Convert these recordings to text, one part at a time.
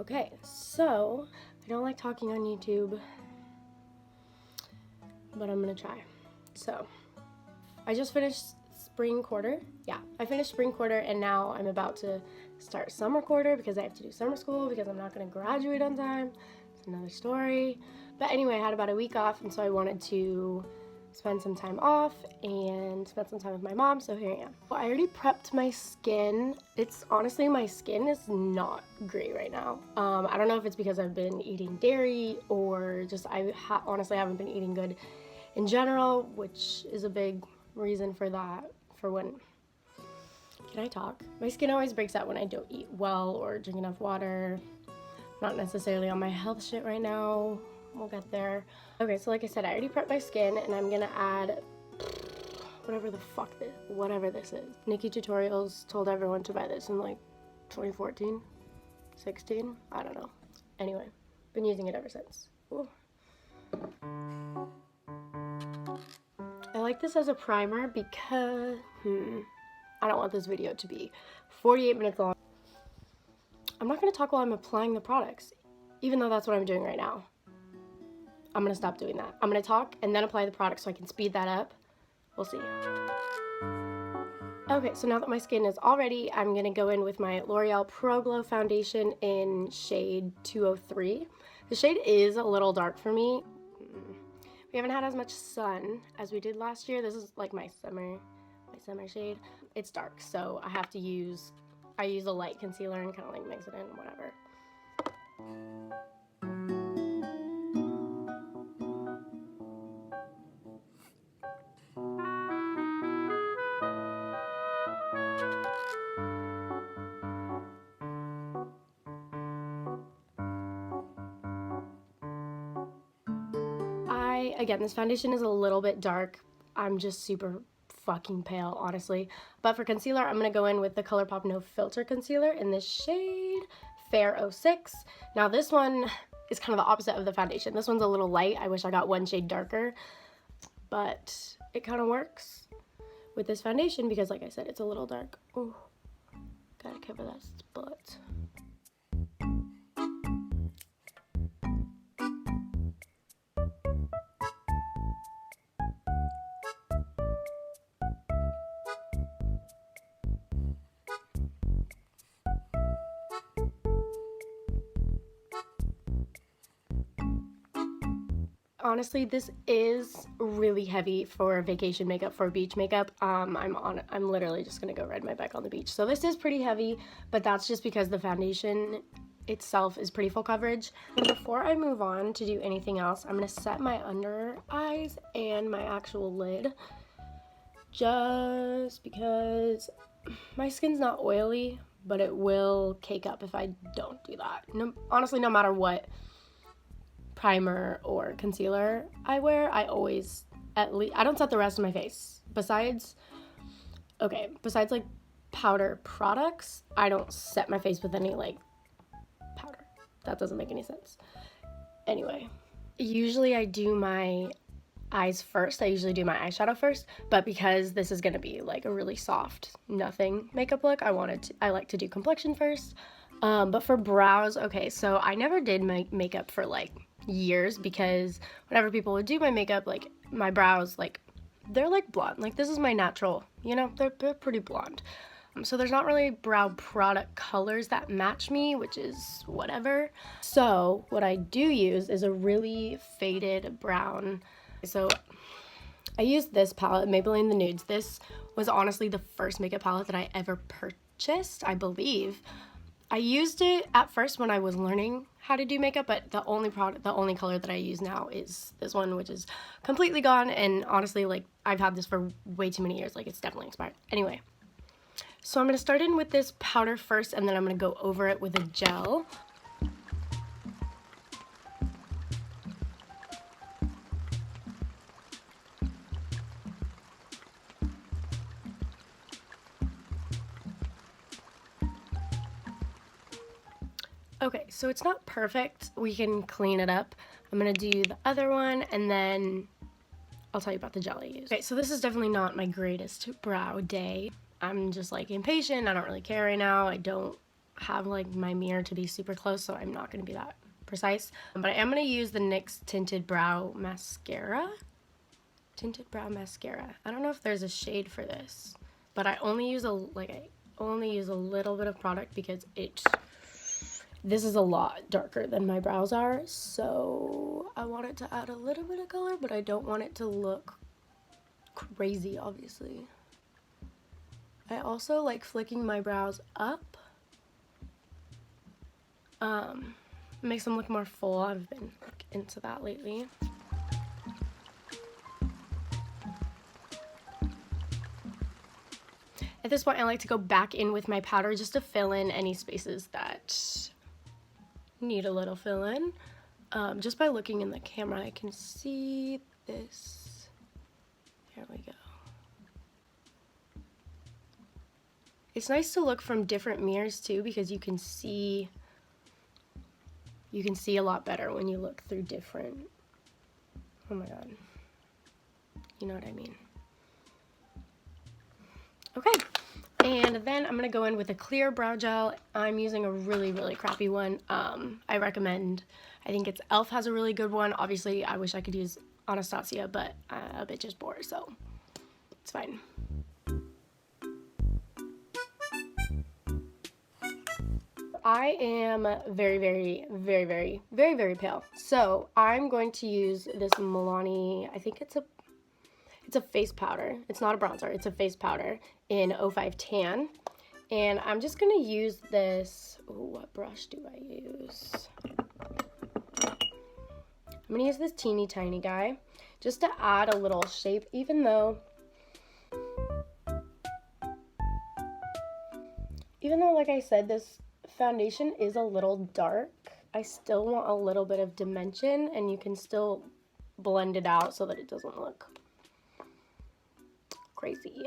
Okay, so I don't like talking on YouTube, but I'm gonna try. So I just finished spring quarter. Yeah, I finished spring quarter and now I'm about to start summer quarter because I have to do summer school because I'm not gonna graduate on time. It's another story. But anyway, I had about a week off, and so I wanted to spend some time off and spend some time with my mom, so here I am. Well, I already prepped my skin. It's honestly, my skin is not great right now. I don't know if it's because I've been eating dairy or just honestly haven't been eating good in general, which is a big reason for that. Can I talk? My skin always breaks out when I don't eat well or drink enough water. Not necessarily on my health shit right now. We'll get there. Okay, so like I said, I already prepped my skin, and I'm gonna add whatever this is. Nikki Tutorials told everyone to buy this in like 2014, 16, I don't know. Anyway, been using it ever since. Ooh. I like this as a primer because, I don't want this video to be 48 minutes long. I'm not gonna talk while I'm applying the products, even though that's what I'm doing right now. I'm gonna stop doing that. I'm gonna talk and then apply the product so I can speed that up. We'll see. Okay, so now that my skin is all ready, I'm gonna go in with my L'Oreal Pro Glow Foundation in shade 203. The shade is a little dark for me. We haven't had as much sun as we did last year. This is like my summer shade. It's dark, so I use a light concealer and kind of like mix it in, whatever. Again, this foundation is a little bit dark. I'm just super fucking pale, honestly. But for concealer, I'm gonna go in with the Colourpop No Filter Concealer in this shade, Fair 06. Now this one is kind of the opposite of the foundation. This one's a little light. I wish I got one shade darker, but it kind of works with this foundation because, like I said, it's a little dark. Ooh, gotta cover that spot. Honestly, this is really heavy for vacation makeup, for beach makeup. I'm literally just gonna go ride my bike on the beach. So this is pretty heavy, but that's just because the foundation itself is pretty full coverage. And before I move on to do anything else, I'm gonna set my under eyes and my actual lid, just because my skin's not oily, but it will cake up if I don't do that. No, honestly, no matter what primer or concealer I wear, I always, I don't set the rest of my face. Besides like powder products, I don't set my face with any like powder. That doesn't make any sense. Anyway, usually I do my eyes first. I usually do my eyeshadow first, but because this is gonna be like a really soft, nothing makeup look, I like to do complexion first. But for brows, okay, so I never did my makeup for like years because whenever people would do my makeup, like my brows, like they're like blonde. Like this is my natural, you know, they're pretty blonde. So there's not really brow product colors that match me, which is whatever. So what I do use is a really faded brown. So I used this palette, Maybelline The Nudes. This was honestly the first makeup palette that I ever purchased, I believe. I used it at first when I was learning how to do makeup, but the only color that I use now is this one, which is completely gone, and honestly, like, I've had this for way too many years, like, it's definitely expired. Anyway, so I'm going to start in with this powder first, and then I'm going to go over it with a gel. Okay, so it's not perfect. We can clean it up. I'm gonna do the other one and then I'll tell you about the gel I use. Okay, so this is definitely not my greatest brow day. I'm just like impatient. I don't really care right now. I don't have like my mirror to be super close, so I'm not going to be that precise. But I am going to use the NYX Tinted Brow Mascara. Tinted Brow Mascara. I don't know if there's a shade for this, but I only use a little bit of product because this is a lot darker than my brows are, so I wanted to add a little bit of color, but I don't want it to look crazy, obviously. I also like flicking my brows up. Makes them look more full. I've been into that lately. At this point, I like to go back in with my powder just to fill in any spaces that need a little fill in. Just by looking in the camera, I can see this. Here we go. It's nice to look from different mirrors too, because you can see a lot better when you look through different, oh my god, you know what I mean. Okay, and then I'm gonna go in with a clear brow gel. I'm using a really crappy one. I recommend, I think it's e.l.f. has a really good one. Obviously I wish I could use Anastasia, but a bitch is bored, so it's fine. I am very pale, so I'm going to use this Milani, I think it's a face powder. It's not a bronzer, it's a face powder in 05 Tan. And I'm just gonna use this, ooh, what brush do I use? I'm gonna use this teeny tiny guy just to add a little shape, even though like I said, this foundation is a little dark. I still want a little bit of dimension, and you can still blend it out so that it doesn't look crazy.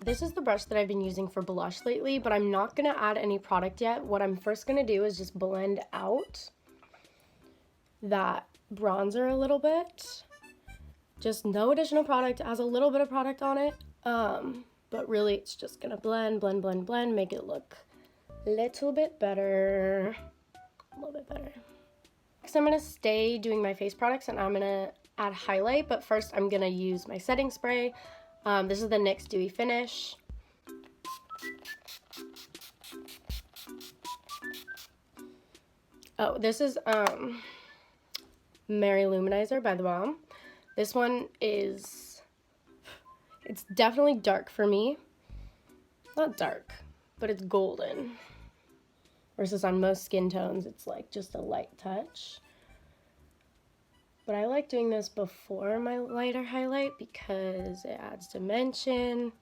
This is the brush that I've been using for blush lately, but I'm not gonna add any product yet. What I'm first gonna do is just blend out that bronzer a little bit. Just no additional product, it has a little bit of product on it. But really it's just gonna blend, make it look a little bit better. A little bit better. Next I'm gonna stay doing my face products, and I'm gonna add highlight, but first I'm gonna use my setting spray. This is the NYX Dewy Finish. Oh, this is Mary-Loumanizer by the Balm. This one is, it's definitely dark for me. Not dark, but it's golden. Versus on most skin tones, it's like just a light touch. But I like doing this before my lighter highlight because it adds dimension.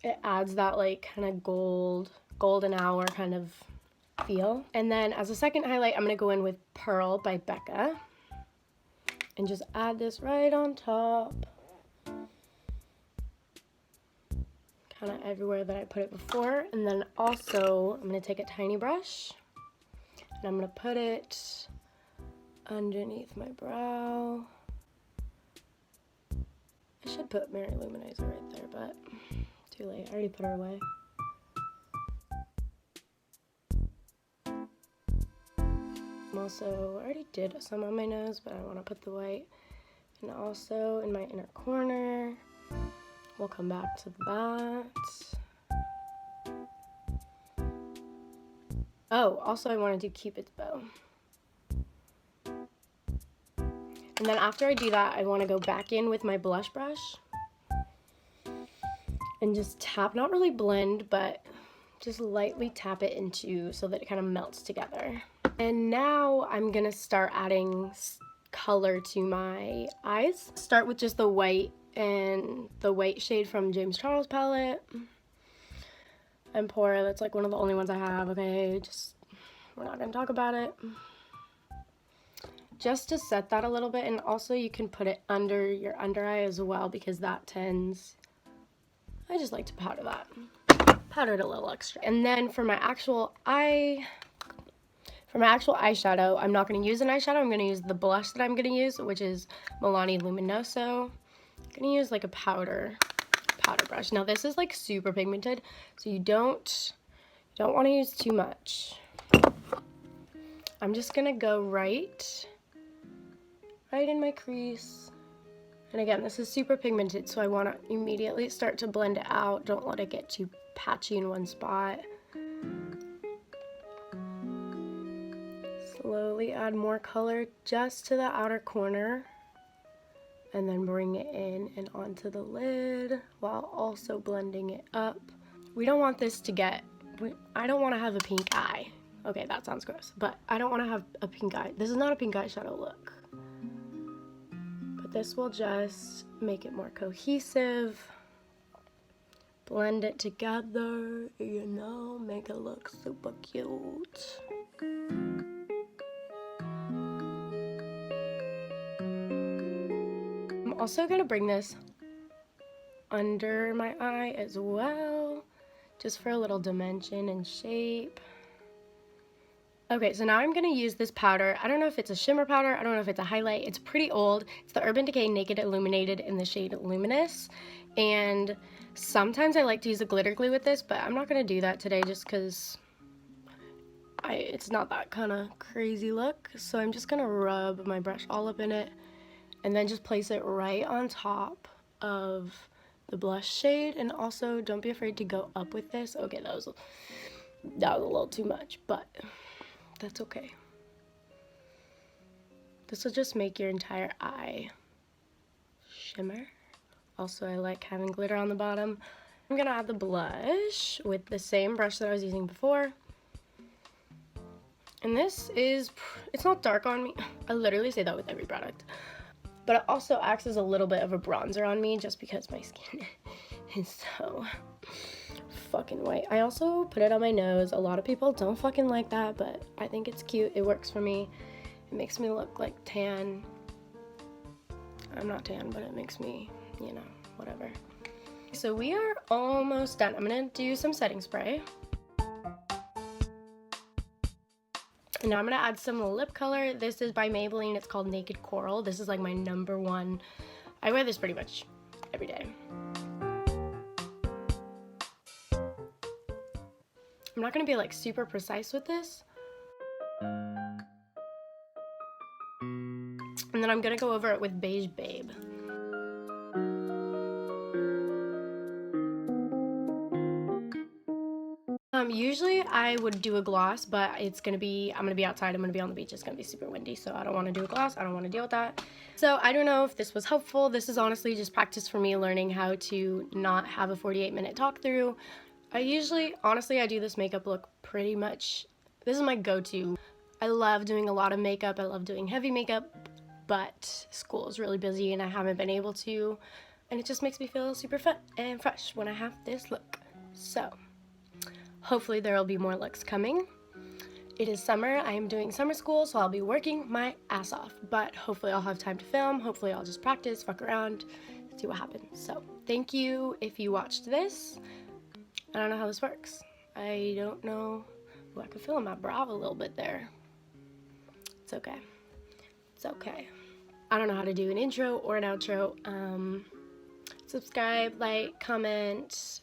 It adds that like kind of golden hour kind of feel. And then as a second highlight, I'm gonna go in with Pearl by Becca and just add this right on top. Kind of everywhere that I put it before. And then also I'm gonna take a tiny brush and I'm gonna put it underneath my brow. I should put Mary-Loumanizer right there, but too late. I already put her away. Also, I already did some on my nose, but I want to put the white. And also in my inner corner. We'll come back to that. Oh, also I want to do Cupid's bow. And then after I do that, I want to go back in with my blush brush and just tap, not really blend, but just lightly tap it into so that it kind of melts together. And now I'm gonna start adding color to my eyes. Start with just the white and the white shade from James Charles palette. I'm poor, that's like one of the only ones I have, okay? Just, we're not gonna talk about it. Just to set that a little bit, and also you can put it under your under eye as well because that tends, I just like to powder that. Powder it a little extra. And then for my actual eyeshadow, I'm not going to use an eyeshadow. I'm going to use the blush that I'm going to use, which is Milani Luminoso. I'm going to use like a powder powder brush. Now this is like super pigmented, so you don't want to use too much. I'm just gonna go right in my crease. And again, this is super pigmented, so I want to immediately start to blend it out. Don't let it get too patchy in one spot. Slowly add more color just to the outer corner, and then bring it in and onto the lid while also blending it up. We don't want this to get, I don't want to have a pink eye. Okay, that sounds gross, but I don't want to have a pink eye. This is not a pink eyeshadow look. But this will just make it more cohesive. Blend it together, you know, make it look super cute. I'm also gonna bring this under my eye as well, just for a little dimension and shape. Okay, so now I'm gonna use this powder. I don't know if it's a shimmer powder, I don't know if it's a highlight. It's pretty old. It's the Urban Decay Naked Illuminated in the shade Luminous. And sometimes I like to use a glitter glue with this, but I'm not gonna do that today just because it's not that kind of crazy look. So I'm just gonna rub my brush all up in it and then just place it right on top of the blush shade. And also don't be afraid to go up with this. Okay, that was a little too much, but that's okay. This will just make your entire eye shimmer. Also, I like having glitter on the bottom. I'm gonna add the blush with the same brush that I was using before. And this is, it's not dark on me. I literally say that with every product. But it also acts as a little bit of a bronzer on me just because my skin is so fucking white. I also put it on my nose. A lot of people don't fucking like that, but I think it's cute. It works for me. It makes me look like tan. I'm not tan, but it makes me, you know, whatever. So we are almost done. I'm gonna do some setting spray. And now I'm gonna add some lip color. This is by Maybelline. It's called Naked Coral. This is like my #1. I wear this pretty much every day. I'm not gonna be like super precise with this. And then I'm gonna go over it with Beige Babe. Usually I would do a gloss, but I'm gonna be outside, I'm gonna be on the beach, it's gonna be super windy, so I don't wanna do a gloss, I don't wanna deal with that. So I don't know if this was helpful. This is honestly just practice for me learning how to not have a 48-minute talk through. Honestly, I do this makeup look pretty much, this is my go-to. I love doing a lot of makeup, I love doing heavy makeup, but school is really busy and I haven't been able to, and it just makes me feel super fit and fresh when I have this look. So hopefully there will be more looks coming. It is summer, I am doing summer school, so I'll be working my ass off, but hopefully I'll have time to film, hopefully I'll just practice, fuck around, see what happens. So thank you if you watched this. I don't know how this works. I don't know. Ooh, I can feel in my brow a little bit there. It's okay. It's okay. I don't know how to do an intro or an outro. Subscribe, like, comment,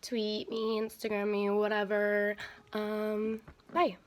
tweet me, Instagram me, whatever. Bye.